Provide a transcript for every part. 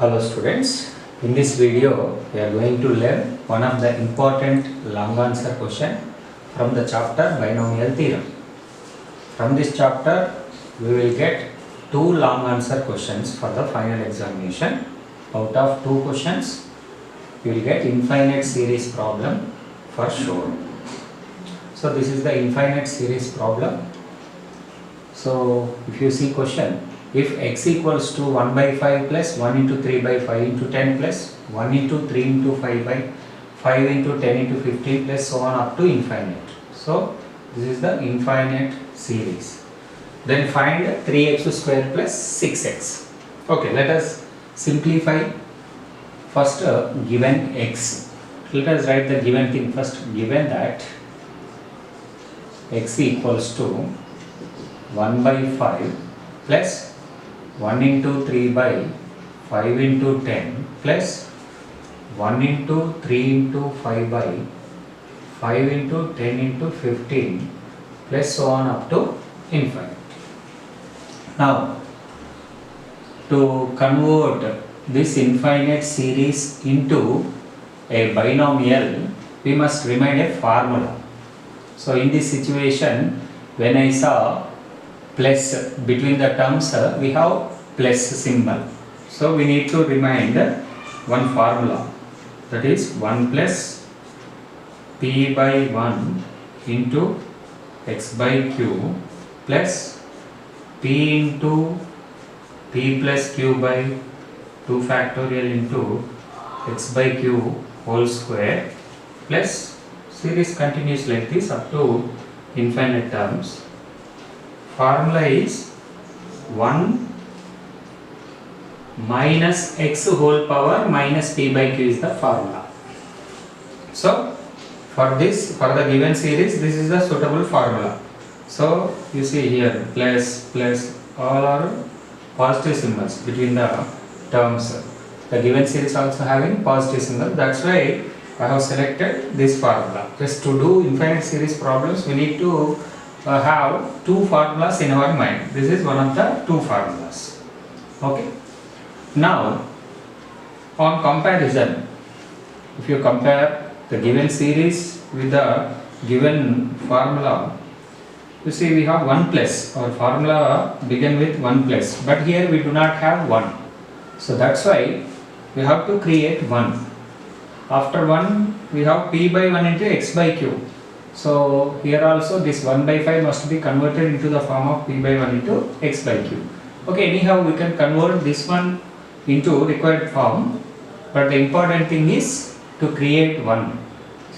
Hello students, in this video we are going to learn one of the important long answer question from the chapter binomial theorem. From this chapter we will get two long answer questions for the final examination. Out of two questions we will get infinite series problem for sure. So this is the infinite series problem. So if you see question, if x equals to 1 by 5 plus 1 into 3 by 5 into 10 plus 1 into 3 into 5 by 5 into 10 into 15 plus so on up to infinite. So this is the infinite series. Then find 3x square plus 6x. Okay, let us simplify. First given x. Let us write the given thing first. Given that x equals to 1 by 5 plus 1 into 3 by 5 into 10 plus 1 into 3 into 5 by 5 into 10 into 15 plus so on up to infinite. Now to convert this infinite series into a binomial, we must remind a formula. So in this situation, when I saw plus between the terms, we have plus symbol. So we need to remind one formula, that is 1 plus p by 1 into x by q plus p into p plus q by 2 factorial into x by q whole square plus series continues like this up to infinite terms. Formula is 1 minus x whole power minus p by q is the formula. So for this, for the given series, this is the suitable formula. So you see here plus all are positive symbols between the terms. The given series also having positive symbol. That's why I have selected this formula. Just to do infinite series problems, we need to have two formulas in our mind. This is one of the two formulas. Okay. Now on comparison, if you compare the given series with the given formula, you see we have 1 plus. Our formula begin with 1 plus, but here we do not have 1. So that's why we have to create 1. After 1 we have p by 1 into x by q. So here also this 1 by 5 must be converted into the form of p by 1 into x by q. Okay, anyhow we can convert this one into required form, but the important thing is to create 1.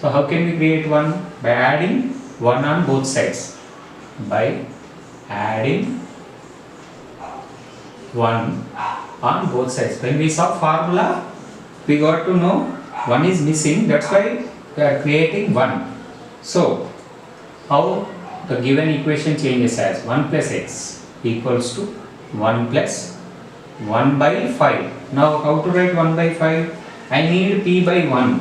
So how can we create 1? By adding 1 on both sides. By adding 1 on both sides. When we saw formula, we got to know 1 is missing, that's why we are creating 1. So how the given equation changes as 1 plus x equals to 1 plus 1 by 5. Now how to write 1 by 5? I need p by 1.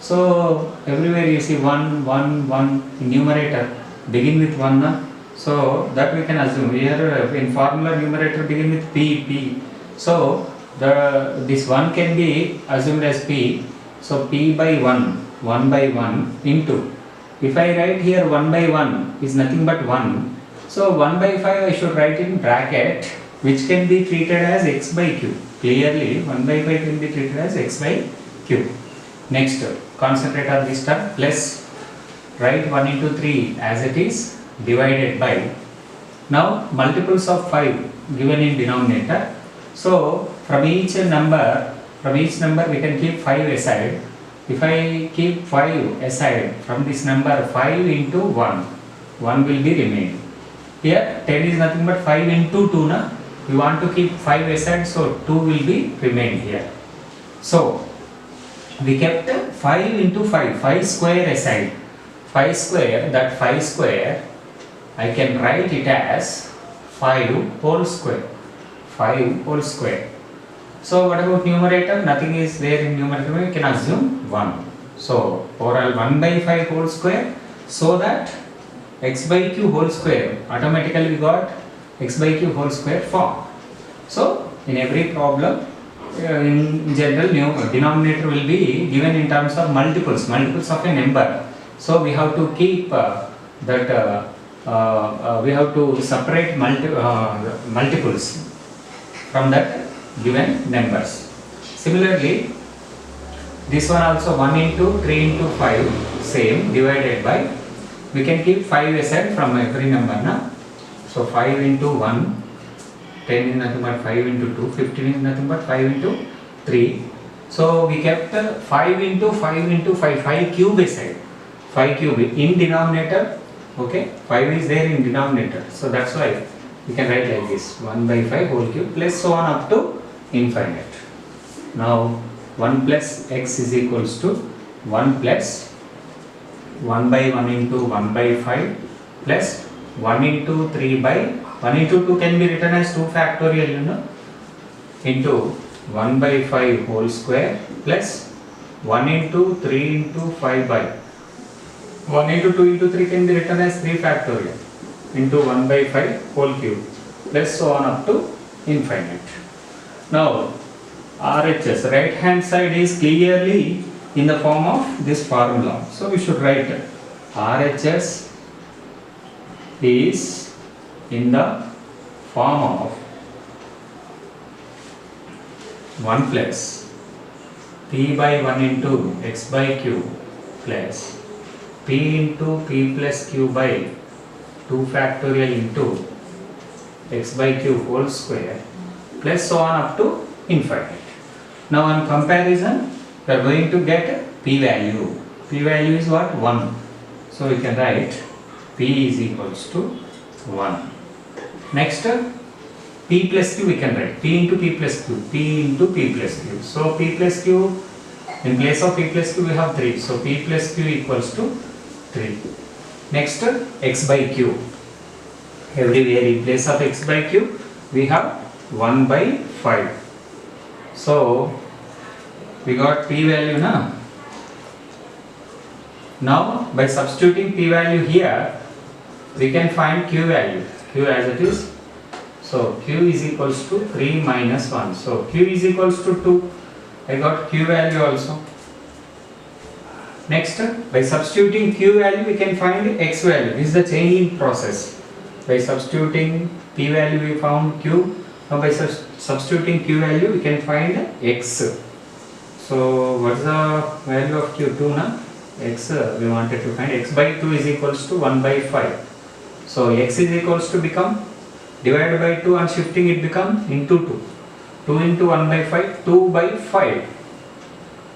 So everywhere you see 1, 1, 1 in numerator begin with 1. So that we can assume here in formula numerator begin with p. So this 1 can be assumed as p. So p by 1, 1 by 1 into, if I write here 1 by 1 is nothing but 1. So 1 by 5 I should write in bracket, which can be treated as x by q. Clearly 1 by 5 can be treated as x by q. Next, concentrate on this term, plus write 1 into 3 as it is divided by. Now multiples of 5 given in denominator. So from each number we can keep 5 aside. If I keep 5 aside from this number, 5 into 1 will be remaining. Here 10 is nothing but 5 into 2. We want to keep 5 aside, so 2 will be remain here. So we kept 5 into 5 square aside. 5 square, that 5 square I can write it as 5 whole square. 5 whole square. So what about numerator? Nothing is there in numerator, we can assume 1. So overall 1 by 5 whole square, so that x by q whole square, automatically we got x by q whole square form. So in every problem in general denominator will be given in terms of multiples of a number. So we have to keep that we have to separate multiples from that given numbers. Similarly, this one also 1 into 3 into 5 same divided by, we can keep 5 aside from every number na. So 5 into 1, 10 is nothing but 5 into 2, 15 is nothing but 5 into 3. So we kept 5 into 5 into 5, 5 cube aside, 5 cube in denominator. Okay, 5 is there in denominator, so that's why we can write like this, 1 by 5 whole cube plus so on up to infinite. Now 1 plus x is equals to 1 plus 1 by 1 into 1 by 5 plus 1 into 3 by 1 into 2 can be written as 2 factorial, you know, into 1 by 5 whole square plus 1 into 3 into 5 by 1 into 2 into 3 can be written as 3 factorial into 1 by 5 whole cube plus so on up to infinite. Now RHS, right hand side, is clearly in the form of this formula. So we should write RHS is in the form of 1 plus p by 1 into x by q plus p into p plus q by 2 factorial into x by q whole square plus so on up to infinite. Now on comparison, we are going to get p value. P value is what? 1. So we can write p is equals to 1. Next, p plus q we can write p into p plus q, p into p plus q. So p plus q, in place of p plus q we have 3. So p plus q equals to 3. Next, x by q. Everywhere in place of x by q we have 1 by 5. So we got p value na. Now by substituting p value here, we can find q value, q as it is. So q is equals to 3 minus 1. So q is equals to 2. I got q value also. Next, by substituting q value we can find x value. This is the changing process. By substituting p value we found q. Now by substituting q value we can find x. So what is the value of q? 2 na? X we wanted to find. X by 2 is equals to 1 by 5. So x is equals to become, divided by 2 and shifting it become into 2. 2 into 1 by 5, 2 by 5.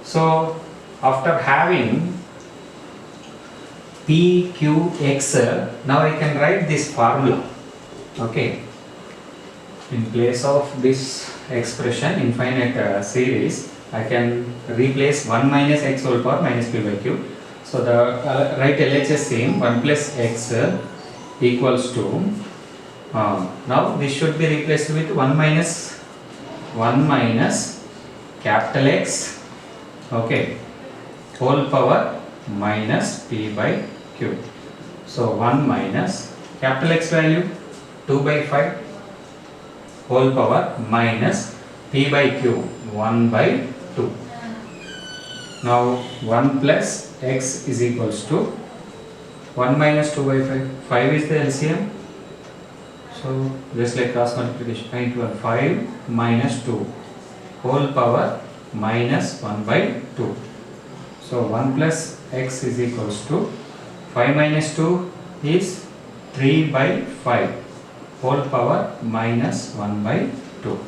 So after having p, q, x, now I can write this formula. Okay. In place of this expression, infinite series, I can replace 1 minus x whole power minus p by q. So the write LHS same, 1 plus x equals to, now this should be replaced with 1 minus capital X, okay, whole power minus p by q. So 1 minus capital X value 2 by 5 whole power minus p by q 1 by 2. Now 1 plus x is equals to 1 minus 2 by 5. 5 is the LCM. So just like cross multiplication, 5 minus 2 whole power minus 1 by 2. So 1 plus x is equals to 5 minus 2 is 3 by 5 whole power minus 1 by 2.